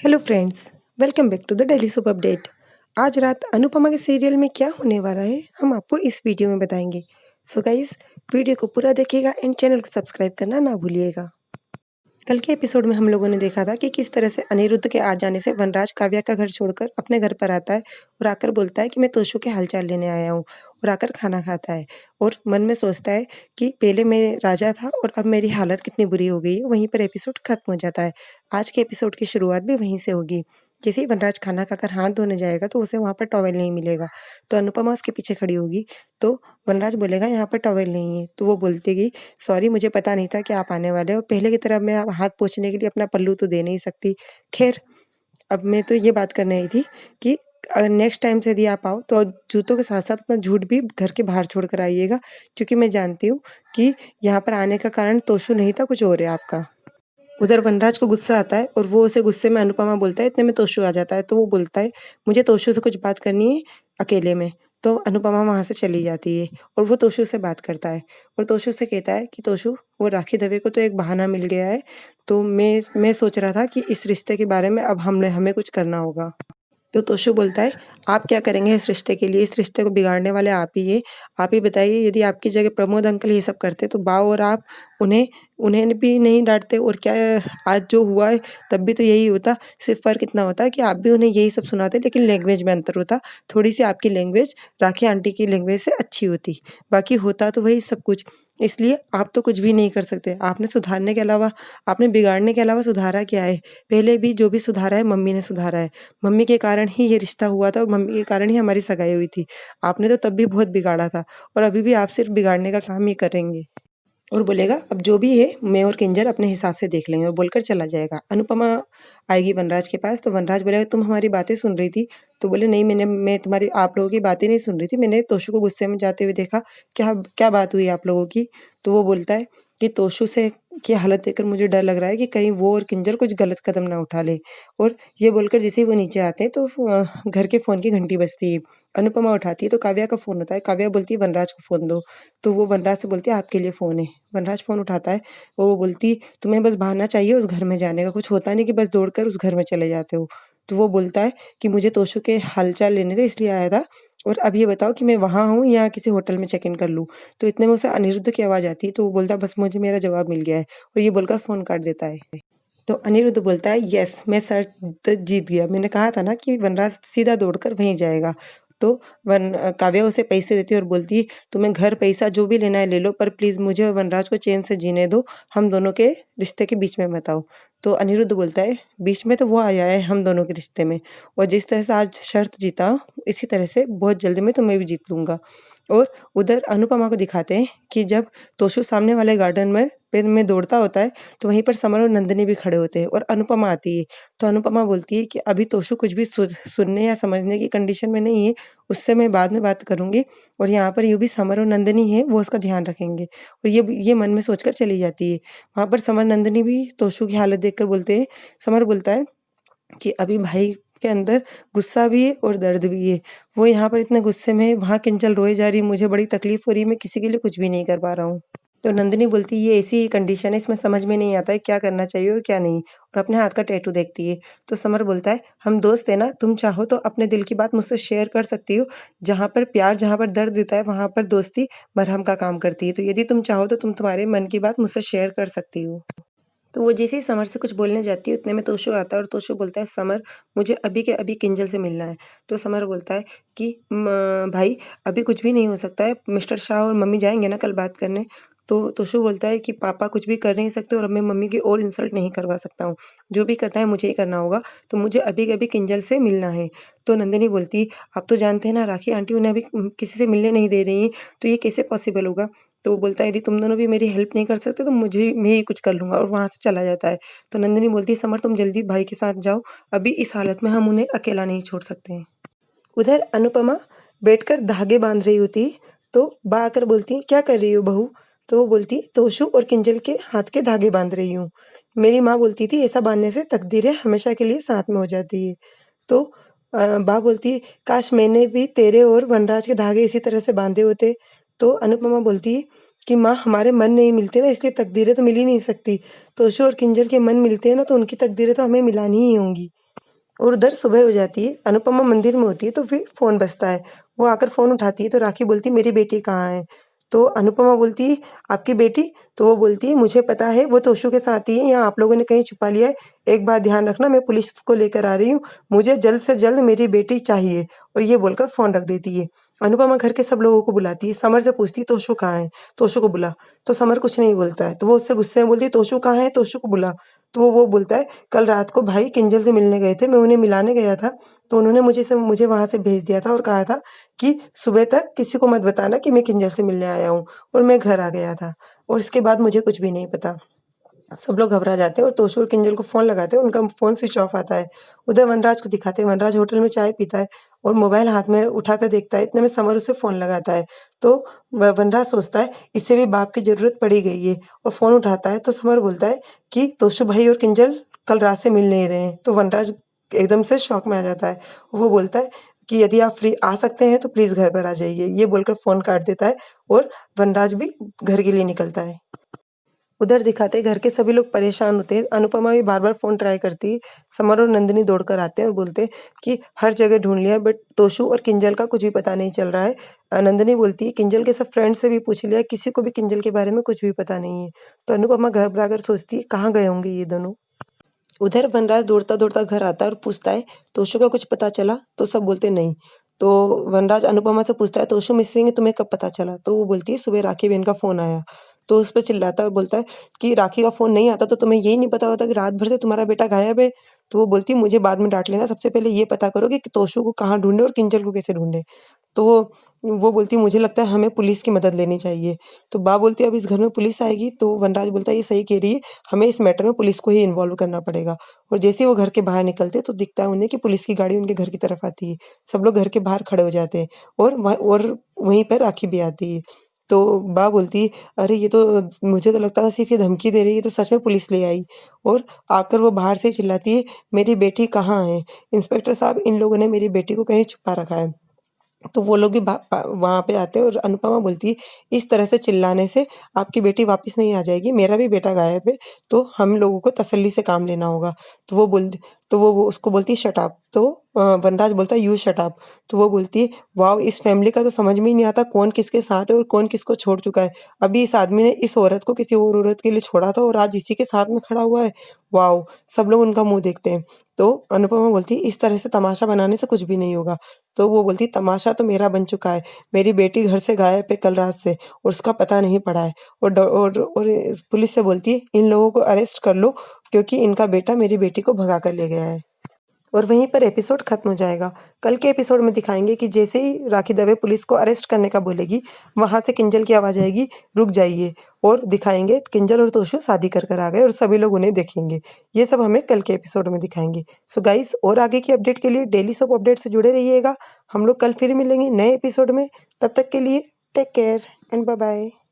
Hello friends, welcome back to the daily soap update. आज रात अनुपमा के सीरियल में क्या होने वाला है हम आपको इस वीडियो में बताएंगे। सो गाइस, वीडियो को पूरा देखिएगा एंड चैनल को सब्सक्राइब करना ना भूलिएगा। कल के एपिसोड में हम लोगों ने देखा था कि किस तरह से अनिरुद्ध के आ जाने से वनराज काव्या का घर छोड़कर अपने घर पर आता है और आकर बोलता है कि मैं तोशु के हालचाल लेने आया हूँ, और आकर खाना खाता है और मन में सोचता है कि पहले मैं राजा था और अब मेरी हालत कितनी बुरी हो गई है। वहीं पर एपिसोड खत्म हो जाता है। आज के एपिसोड की शुरुआत भी वहीं से होगी। जैसे ही वनराज खाना खाकर हाथ धोने जाएगा तो उसे वहां पर टॉवेल नहीं मिलेगा, तो अनुपमा उसके पीछे खड़ी होगी। तो वनराज बोलेगा यहाँ पर टॉवेल नहीं है, तो वो बोलती, सॉरी मुझे पता नहीं था कि आप आने वाले हो। पहले की तरह मैं अब हाथ पोंछने के लिए अपना पल्लू तो दे नहीं सकती। खैर, अब मैं तो ये बात करने आई थी कि नेक्स्ट टाइम से यदि आप आओ तो जूतों के साथ साथ अपना झूठ भी घर के बाहर छोड़ कर आइएगा, क्योंकि मैं जानती हूँ कि यहाँ पर आने का कारण तोशु नहीं था, कुछ और है आपका। उधर वनराज को गुस्सा आता है और वो उसे गुस्से में अनुपमा बोलता है, इतने में तोशु आ जाता है। तो वो बोलता है मुझे तोशु से कुछ बात करनी है अकेले में। तो अनुपमा वहां से चली जाती है और वो तोशु से बात करता है और तोशु से कहता है कि तोशु, वो राखी दवे को तो एक बहाना मिल गया है, तो मैं सोच रहा था कि इस रिश्ते के बारे में अब हमें कुछ करना होगा। तो तोशु बोलता है, आप क्या करेंगे इस रिश्ते के लिए? इस रिश्ते को बिगाड़ने वाले आप ही है। आप ही बताइए, यदि आपकी जगह प्रमोद अंकल ये सब करते तो बा और आप उन्हें उन्हें भी नहीं डांटते। और क्या आज जो हुआ है तब भी तो यही होता। सिर्फ फर्क इतना होता कि आप भी उन्हें यही सब सुनाते, लेकिन लैंग्वेज में अंतर होता। थोड़ी सी आपकी लैंग्वेज राखी आंटी की लैंग्वेज से अच्छी होती, बाकी होता तो वही सब कुछ। इसलिए आप तो कुछ भी नहीं कर सकते। आपने सुधारने के अलावा, आपने बिगाड़ने के अलावा सुधारा क्या है? पहले भी जो भी सुधारा है मम्मी ने सुधारा है। मम्मी के कारण ही ये रिश्ता हुआ था, मम्मी के कारण ही हमारी सगाई हुई थी। आपने तो तब भी बहुत बिगाड़ा था और अभी भी आप सिर्फ बिगाड़ने का काम ही करेंगे। और बोलेगा, अब जो भी है मैं और किंजर अपने हिसाब से देख लेंगे, और बोलकर चला जाएगा। अनुपमा आएगी वनराज के पास, तो वनराज बोलेगा, तुम हमारी बातें सुन रही थी? तो बोले, नहीं, मैं तुम्हारी आप लोगों की बातें नहीं सुन रही थी, मैंने तोशु को गुस्से में जाते हुए देखा। क्या क्या बात हुई आप लोगों की? तो वो बोलता है कि तोशु से की हालत देखकर मुझे डर लग रहा है कि कहीं वो और किंजर कुछ गलत कदम ना उठा ले। और ये बोलकर जैसे ही वो नीचे आते हैं तो घर के फोन की घंटी बजती है। अनुपमा उठाती है तो काव्या का फोन होता है। काव्या बोलती है, वनराज को फोन दो। तो वो वनराज से बोलती है, आपके लिए फ़ोन है। वनराज फ़ोन उठाता है और वो बोलती, तुम्हें बस बहाना चाहिए उस घर में जाने का, कुछ होता नहीं कि बस दौड़कर उस घर में चले जाते हो। तो वो बोलता है कि मुझे तोशु के हालचाल लेने थे इसलिए आया था, और अब ये बताओ कि मैं वहाँ हूँ या किसी होटल में चेक इन कर लूँ? तो इतने में उसे अनिरुद्ध की आवाज़ आती है, तो वो बोलता है, बस मुझे मेरा जवाब मिल गया है, और ये बोलकर फ़ोन काट देता है। तो अनिरुद्ध बोलता है, यस मैं शर्त जीत गया, मैंने कहा था ना कि वनराज सीधा दौड़कर वहीं जाएगा। तो काव्या उसे पैसे देती है और बोलती है, तुम्हें घर पैसा जो भी लेना है ले लो, पर प्लीज मुझे और वनराज को चैन से जीने दो, हम दोनों के रिश्ते के बीच में मत आओ। तो अनिरुद्ध बोलता है, बीच में तो वो आया है हम दोनों के रिश्ते में, और जिस तरह से आज शर्त जीता इसी तरह से बहुत जल्दी मैं तुम्हें भी जीत लूंगा। और उधर अनुपमा को दिखाते हैं कि जब तोशु सामने वाले गार्डन में दौड़ता होता है, तो वहीं पर समर और नंदिनी भी खड़े होते हैं और अनुपमा आती है। तो अनुपमा बोलती है कि अभी तोशु कुछ भी सुनने या समझने की कंडीशन में नहीं है, उससे मैं बाद में बात करूंगी, और यहाँ पर यूँ भी समर और नंदिनी है, वो उसका ध्यान रखेंगे। और ये मन में सोचकर चली जाती है। वहां पर समर नंदिनी भी तोशु की हालत देखकर बोलते हैं, समर बोलता है कि अभी भाई के अंदर गुस्सा भी है और दर्द भी है। वो यहाँ पर इतने गुस्से में है, वहाँ किंजल रोए जा रही है, मुझे बड़ी तकलीफ हो रही है, मैं किसी के लिए कुछ भी नहीं कर पा रहा हूँ। तो नंदिनी बोलती है, ये ऐसी कंडीशन है, इसमें समझ में नहीं आता है क्या करना चाहिए और क्या नहीं, और अपने हाथ का टैटू देखती है। तो समर बोलता है, हम दोस्त है ना, तुम चाहो तो अपने दिल की बात मुझसे शेयर कर सकती हो। जहाँ पर प्यार, जहाँ पर दर्द देता है, वहां पर दोस्ती मरहम का काम करती है। तो यदि तुम चाहो तो तुम तुम्हारे मन की बात मुझसे शेयर कर सकती हो। तो वो जैसे ही समर से कुछ बोलने जाती है, उतने में तोशु आता है और तोशु बोलता है, समर मुझे अभी के अभी किंजल से मिलना है। तो समर बोलता है कि भाई अभी कुछ भी नहीं हो सकता है, मिस्टर शाह और मम्मी जाएंगे ना कल बात करने। तो तोशु बोलता है कि पापा कुछ भी कर नहीं सकते और अब मैं मम्मी की और इंसल्ट नहीं करवा सकता हूँ, जो भी करना है मुझे ही करना होगा, तो मुझे अभी के अभी किंजल से मिलना है। तो नंदिनी बोलती, आप तो जानते हैं ना राखी आंटी उन्हें अभी किसी से मिलने नहीं दे रही हैं, तो ये कैसे पॉसिबल होगा? तो वो बोलता है, यदि तुम दोनों भी मेरी हेल्प नहीं कर सकते तो मैं ही कुछ कर लूंगा, और वहां से चला जाता है। तो नंदिनी बोलती है, समर तुम जल्दी भाई के साथ जाओ, अभी इस हालत में हम उन्हें अकेला नहीं छोड़ सकते हैं। उधर अनुपमा बैठकर धागे बांध रही होती है, तो बा आकर बोलती है, क्या कर रही हो बहू? तो वो बोलती है, तोशु और किंजल के हाथ के धागे बांध रही हूँ। मेरी माँ बोलती थी ऐसा बांधने से तकदीरें हमेशा के लिए साथ में हो जाती है। तो बा बोलती है, काश मैंने भी तेरे और वनराज के धागे इसी तरह से बांधे होते। तो अनुपमा बोलती है कि माँ, हमारे मन नहीं मिलते ना, इसलिए तकदीरें तो मिल ही नहीं सकती। तोशु और किंजल के मन मिलते हैं ना, तो उनकी तकदीरें तो हमें मिलानी ही होंगी। और उधर सुबह हो जाती है, अनुपमा मंदिर में होती है तो फिर फ़ोन बजता है। वो आकर फ़ोन उठाती है तो राखी बोलती है मेरी बेटी कहाँ है? तो अनुपमा बोलती है आपकी बेटी? तो वो बोलती है मुझे पता है वो तोशु के साथ ही है, या आप लोगों ने कहीं छुपा लिया है। एक बात ध्यान रखना मैं पुलिस को लेकर आ रही हूँ, मुझे जल्द से जल्द मेरी बेटी चाहिए। और ये बोलकर फ़ोन रख देती है। अनुपमा घर के सब लोगों को बुलाती है, समर से पूछती है तोशु कहाँ है? तोशु को बुला। तो समर कुछ नहीं बोलता है, तो वो उससे गुस्से में बोलती है तोशु कहाँ है? तोशु को बुला। तो वो बोलता है कल रात को भाई किंजल से मिलने गए थे, मैं उन्हें मिलाने गया था, तो उन्होंने मुझे वहाँ से भेज दिया था और कहा था कि सुबह तक किसी को मत बताना कि मैं किंजल से मिलने आया हूँ, और मैं घर आ गया था और इसके बाद मुझे कुछ भी नहीं पता। सब लोग घबरा जाते हैं और तोशु और किंजल को फ़ोन लगाते हैं, उनका फ़ोन स्विच ऑफ आता है। उधर वनराज को दिखाते हैं, वनराज होटल में चाय पीता है और मोबाइल हाथ में उठाकर देखता है, इतने में समर उसे फ़ोन लगाता है। तो व वनराज सोचता है इसे भी बाप की ज़रूरत पड़ी गई है और फ़ोन उठाता है तो समर बोलता है कि तोशु भाई और किंजल कल रात से मिल नहीं रहे हैं। तो वनराज एकदम से शॉक में आ जाता है। वो बोलता है कि यदि आप फ्री आ सकते हैं तो प्लीज़ घर पर आ जाइए। ये बोलकर फ़ोन काट देता है और वनराज भी घर के लिए निकलता है। उधर दिखाते हैं घर के सभी लोग परेशान होते हैं, अनुपमा भी बार-बार फ़ोन ट्राई करती है। समर और नंदिनी दौड़कर आते हैं और बोलते हैं कि हर जगह ढूँढ लिया बट तोशु और किंजल का कुछ भी पता नहीं चल रहा है। नंदिनी बोलती है किंजल के सब फ्रेंड से भी पूछ लिया, किसी को भी किंजल के बारे में कुछ भी पता नहीं है। तो अनुपमा घबराकर सोचती है कहाँ गए होंगे ये दोनों? उधर वनराज दौड़ता-दौड़ता घर आता है और पूछता है, "तोशु का कुछ पता चला?" तो सब बोलते हैं, "नहीं।" तो वनराज अनुपमा से पूछता है, "तोशु मिसिंग है, तुम्हें कब पता चला?" तो वो बोलती है, "सुबह राखी बहन का फ़ोन आया।" तो उस पे चिल्लाता है और बोलता है कि, "राखी का फ़ोन नहीं आता तो तुम्हें यही नहीं पता होता कि रात भर से तुम्हारा बेटा गायब है?" तो वो बोलती है, "मुझे बाद में डाँट लेना, सबसे पहले ये पता करो कि तोशु को कहाँ ढूँढें और किंजल को कैसे ढूँढें?" तो वो बोलती है, "मुझे लगता है हमें पुलिस की मदद लेनी चाहिए।" तो बा बोलती है, "अब इस घर में पुलिस आएगी?" तो वनराज बोलता है, "ये सही कह रही है, हमें इस मैटर में पुलिस को ही इन्वॉल्व करना पड़ेगा।" और जैसे ही वो घर के बाहर निकलते हैं तो दिखता है उन्हें कि पुलिस की गाड़ी उनके घर की तरफ आती है। सब लोग घर के बाहर खड़े हो जाते हैं और वहीं पर राखी भी आती है। तो बा बोलती है, "अरे ये तो मुझे तो लगता था सिर्फ़ ये धमकी दे रही है, ये तो सच में पुलिस ले आई।" और आकर वो बाहर से चिल्लाती है, "मेरी बेटी कहाँ है? इंस्पेक्टर साहब इन लोगों ने मेरी बेटी को कहीं छुपा रखा है।" तो वो लोग भी वहाँ पे आते हैं और अनुपमा बोलती है, "इस तरह से चिल्लाने से आपकी बेटी वापस नहीं आ जाएगी, मेरा भी बेटा गायब है, तो हम लोगों को तसल्ली से काम लेना होगा।" तो वो उसको बोलती है, "शट अप।" तो वनराज बोलता है, "यू शट अप।" तो वो बोलती है, "वॉव! इस फैमिली का तो समझ में ही नहीं आता कौन किसके साथ है और कौन किसको छोड़ चुका है। अभी इस आदमी ने इस औरत को किसी और औरत के लिए छोड़ा था और आज इसी के साथ में खड़ा हुआ है। वॉव!" सब लोग उनका मुँह देखते हैं। तो अनुपमा बोलती है, "इस तरह से तमाशा बनाने से कुछ भी नहीं होगा।" तो वो बोलती, "तमाशा तो मेरा बन चुका है। मेरी बेटी घर से गायब है कल रात से और उसका पता नहीं पड़ा है।" और इस पुलिस से बोलती है, "इन लोगों को अरेस्ट कर लो क्योंकि इनका बेटा मेरी बेटी को भगा कर ले गया है।" और वहीं पर एपिसोड खत्म हो जाएगा। कल के एपिसोड में दिखाएँगे कि जैसे ही राखी दवे पुलिस को अरेस्ट करने का बोलेगी, वहाँ से किंजल की आवाज़ आएगी, "रुक जाइए।" और दिखाएँगे किंजल और तोशु शादी कर आ गए और सभी लोग उन्हें देखेंगे। ये सब हमें कल के एपिसोड में दिखाएँगे। सो गाइस और आगे की अपडेट के लिए डेली सोप अपडेट से जुड़े रहिएगा। हम लोग कल फिर मिलेंगे नए एपिसोड में। तब तक के लिए take care and bye bye.